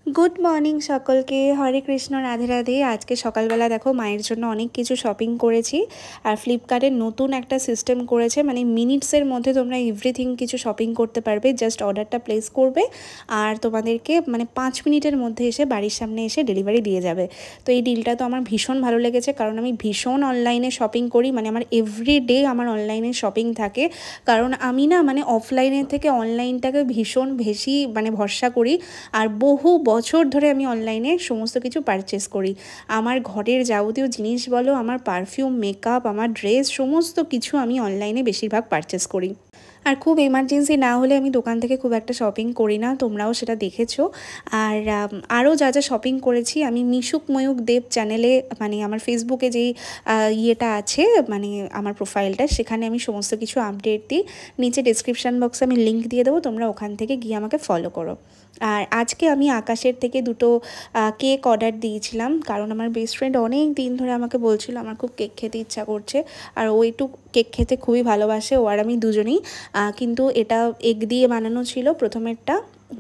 Good morning সকলকে। হরে কৃষ্ণ, রাধে রাধে। আজকে সকালবেলা দেখো মায়ের জন্য অনেক কিছু শপিং করেছি। আর ফ্লিপকার্টের নতুন একটা সিস্টেম করেছে, মানে মিনিটসের মধ্যে তোমরা এভরিথিং কিছু শপিং করতে পারবে। জাস্ট অর্ডারটা প্লেস করবে আর তোমাদেরকে মানে 5 মিনিটের মধ্যে এসে বাড়ির সামনে এসে ডেলিভারি দিয়ে যাবে। তো এই ডিলটা তো আমার ভীষণ ভালো লেগেছে, কারণ আমি ভীষণ অনলাইনে শপিং করি। মানে আমার এভরিডে আমার অনলাইনে শপিং থাকে, কারণ আমি না মানে অফলাইনের থেকে অনলাইনটাকে ভীষণ বেশি মানে ভরসা করি। আর বহু বছর ধরে আমি অনলাইনে সমস্ত কিছু পারচেস করি। আমার ঘরের যাবতীয় জিনিস বলো, আমার পারফিউম, মেকআপ, আমার ড্রেস, সমস্ত কিছু আমি অনলাইনে বেশিরভাগ পারচেস করি। আর খুব এমার্জেন্সি না হলে আমি দোকান থেকে খুব একটা শপিং করি না, তোমরাও সেটা দেখেছো। আর আরও যা যা শপিং করেছি আমি মিশুক ময়ূক দেব চ্যানেলে, মানে আমার ফেসবুকে যেই ইয়েটা আছে, মানে আমার প্রোফাইলটা, সেখানে আমি সমস্ত কিছু আপডেট দিই। নিচে ডিসক্রিপশান বক্সে আমি লিঙ্ক দিয়ে দেবো, তোমরা ওখান থেকে গিয়ে আমাকে ফলো করো। আর আজকে আমি আকাশের থেকে দুটো কেক অর্ডার দিয়েছিলাম, কারণ আমার বেস্ট ফ্রেন্ড অনেক দিন ধরে আমাকে বলছিল আমার খুব কেক খেতে ইচ্ছা করছে। আর ও একটু কেক খেতে খুবই ভালোবাসে, ও আর আমি দুজনেই। কিন্তু এটা এগ দিয়ে বানানো ছিল প্রথমেরটা,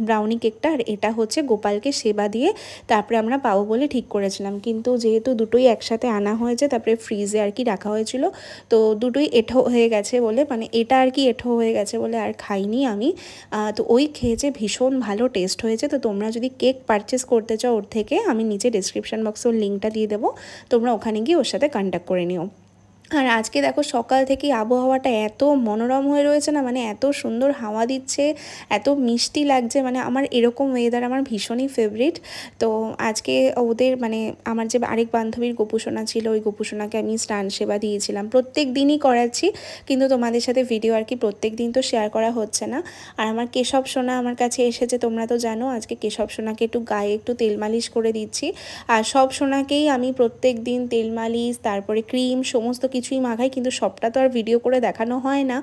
ব্রাউনি কেকটা। আর এটা হচ্ছে গোপালকে সেবা দিয়ে তারপরে আমরা পাবো বলে ঠিক করেছিলাম। কিন্তু যেহেতু দুটোই একসাথে আনা হয়েছে, তারপরে ফ্রিজে আর কি রাখা হয়েছিল, তো দুটোই এঁঠো হয়ে গেছে বলে, মানে এটা আর কি এঁঠো হয়ে গেছে বলে আর খাইনি আমি। তো ওই খেয়েছে, ভীষণ ভালো টেস্ট হয়েছে। তো তোমরা যদি কেক পারচেস করতে চাও ওর থেকে, আমি নিচে ডিসক্রিপশান বক্সে ওর লিঙ্কটা দিয়ে দেবো, তোমরা ওখানে গিয়ে ওর সাথে কন্ট্যাক্ট করে নিও। আর আজকে দেখো সকাল থেকেই আবহাওয়াটা এত মনোরম হয়ে রয়েছে না, মানে এত সুন্দর হাওয়া দিচ্ছে, এত মিষ্টি লাগছে। মানে আমার এরকম ওয়েদার আমার ভীষণই ফেভারিট। তো আজকে ওদের মানে আমার যে আরেক বান্ধবীর গোপুসোনা ছিল, ওই গোপুসোনাকে আমি স্নান সেবা দিয়েছিলাম। প্রত্যেক দিনই করাচ্ছি, কিন্তু তোমাদের সাথে ভিডিও আর কি প্রত্যেক দিন তো শেয়ার করা হচ্ছে না। আর আমার কেশব সোনা আমার কাছে এসেছে, তোমরা তো জানো। আজকে কেশব সোনাকে একটু গায়ে একটু তেল মালিশ করে দিচ্ছি। আর সব সোনাকেই আমি প্রত্যেক দিন তেল মালিশ, তারপরে ক্রিম, সমস্ত কিছুই মাখাই, কিন্তু সবটা তো আর ভিডিও করে দেখানো হয় না।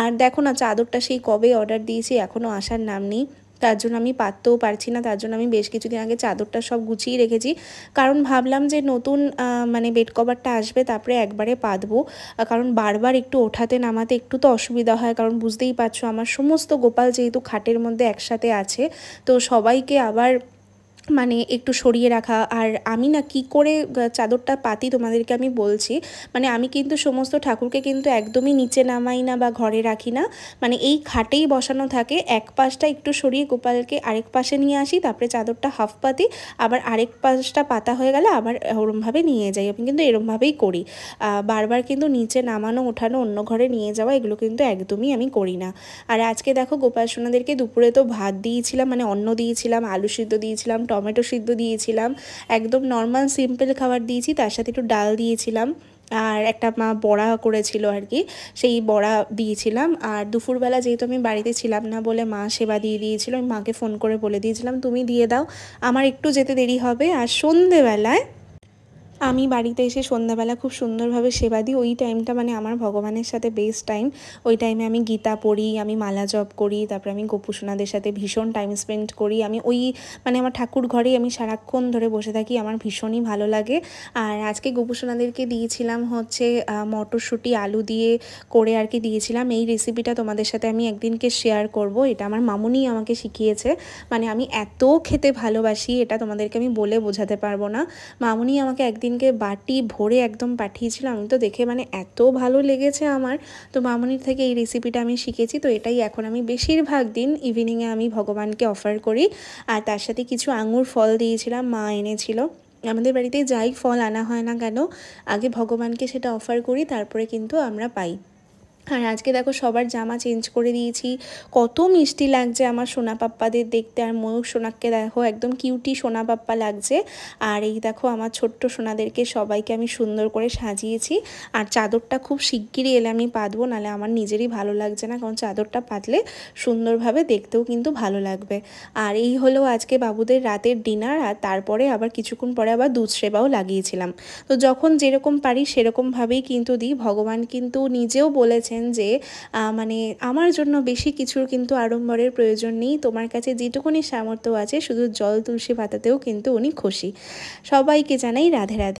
আর দেখো না, চাদরটা সেই কবে অর্ডার দিয়েছি, এখনও আসার নাম নেই। তার জন্য আমি পাততেও পারছি না, তার জন্য আমি বেশ কিছুদিন আগে চাদরটা সব গুছিয়ে রেখেছি, কারণ ভাবলাম যে নতুন মানে বেড কভারটা আসবে, তারপরে একবারে পাতবো। কারণ বারবার একটু ওঠাতে নামাতে একটু তো অসুবিধা হয়, কারণ বুঝতেই পারছো আমার সমস্ত গোপাল যেহেতু খাটের মধ্যে একসাথে আছে, তো সবাইকে আবার মানে একটু সরিয়ে রাখা। আর আমি না কি করে চাদরটা পাতি তোমাদেরকে আমি বলছি। মানে আমি কিন্তু সমস্ত ঠাকুরকে কিন্তু একদমই নিচে নামাই না বা ঘরে রাখি না, মানে এই খাটেই বসানো থাকে। এক পাশটা একটু সরিয়ে গোপালকে আরেক পাশে নিয়ে আসি, তারপরে চাদরটা হাফ পাতি, আবার আরেক পাশটা পাতা হয়ে গেলে আবার ওরমভাবে নিয়ে যাই। আমি কিন্তু এরমভাবেই করি, বারবার কিন্তু নিচে নামানো ওঠানো অন্য ঘরে নিয়ে যাওয়া এগুলো কিন্তু একদমই আমি করি না। আর আজকে দেখো গোপাল সোনাদেরকে দুপুরে তো ভাত দিয়েছিলাম, মানে অন্ন দিয়েছিলাম, আলু সিদ্ধ দিয়েছিলাম, টমেটো সিদ্ধ দিয়েছিলাম, একদম নর্মাল সিম্পল খাবার দিয়েছি। তার সাথে একটু ডাল দিয়েছিলাম, আর একটা মা বড়া করেছিল আর কি, সেই বড়া দিয়েছিলাম। আর দুপুরবেলা যেহেতু আমি বাড়িতে ছিলাম না বলে মা সেবা দিয়ে দিয়েছিল, আমি মাকে ফোন করে বলে দিয়েছিলাম তুমি দিয়ে দাও, আমার একটু যেতে দেরি হবে। আর সন্ধেবেলায় আমি বাড়িতে এসে সন্ধ্যাবেলা খুব সুন্দরভাবে সেবা দিই। ওই টাইমটা মানে আমার ভগবানের সাথে বেস্ট টাইম। ওই টাইমে আমি গীতা পড়ি, আমি মালা জপ করি, তারপরে আমি গোপুসোনাদের সাথে ভীষণ টাইম স্পেন্ড করি। আমি ওই মানে আমার ঠাকুর ঘরেই আমি সারাক্ষণ ধরে বসে থাকি, আমার ভীষণই ভালো লাগে। আর আজকে গোপুসোনাদেরকে দিয়েছিলাম হচ্ছে মটরশুঁটি আলু দিয়ে করে আর কি দিয়েছিলাম। এই রেসিপিটা তোমাদের সাথে আমি একদিনকে শেয়ার করব, এটা আমার মামুনি আমাকে শিখিয়েছে। মানে আমি এত খেতে ভালোবাসি, এটা তোমাদেরকে আমি বলে বোঝাতে পারবো না। মামুনি আমাকে একদিনকে বাটি ভরে একদম পাঠিয়েছিল, আমি তো দেখে মানে এত ভালো লেগেছে আমার। তো মামুনির থেকে এই রেসিপিটা আমি শিখেছি, তো এটাই এখন আমি বেশিরভাগ দিন ইভিনিংয়ে আমি ভগবানকে অফার করি। আর তার সাথে কিছু আঙুর ফল দিয়েছিলাম, মা এনেছিল। আমাদের বাড়িতে যাই ফল আনা হয় না কেন, আগে ভগবানকে সেটা অফার করি, তারপরে কিন্তু আমরা পাই। আর আজকে দেখো সবার জামা চেঞ্জ করে দিয়েছি, কত মিষ্টি লাগছে আমার সোনা পাপ্পাদের দেখতে। আর ময়ূর সোনাকে দেখো একদম কিউটি সোনা পাপ্পা লাগছে। আর এই দেখো আমার ছোট্ট সোনাদেরকে সবাইকে আমি সুন্দর করে সাজিয়েছি। আর চাদরটা খুব শিগগিরই এলে আমি পাতবো, নাহলে আমার নিজেরই ভালো লাগছে না, কারণ চাদরটা পাতলে সুন্দরভাবে দেখতেও কিন্তু ভালো লাগবে। আর এই হলো আজকে বাবুদের রাতের ডিনার। আর তারপরে আবার কিছুক্ষণ পরে আবার দুধ সেবাও লাগিয়েছিলাম। তো যখন যেরকম পারি সেরকমভাবেই কিন্তু দিই। ভগবান কিন্তু নিজেও বলেছেন যে মানে আমার জন্য বেশি কিছুর কিন্তু আড়ম্বরের প্রয়োজন নেই, তোমার কাছে যেটুকুনি সামর্থ্য আছে শুধু জল তুলসী পাতাতেও কিন্তু উনি খুশি। সবাইকে জানাই রাধে রাধে।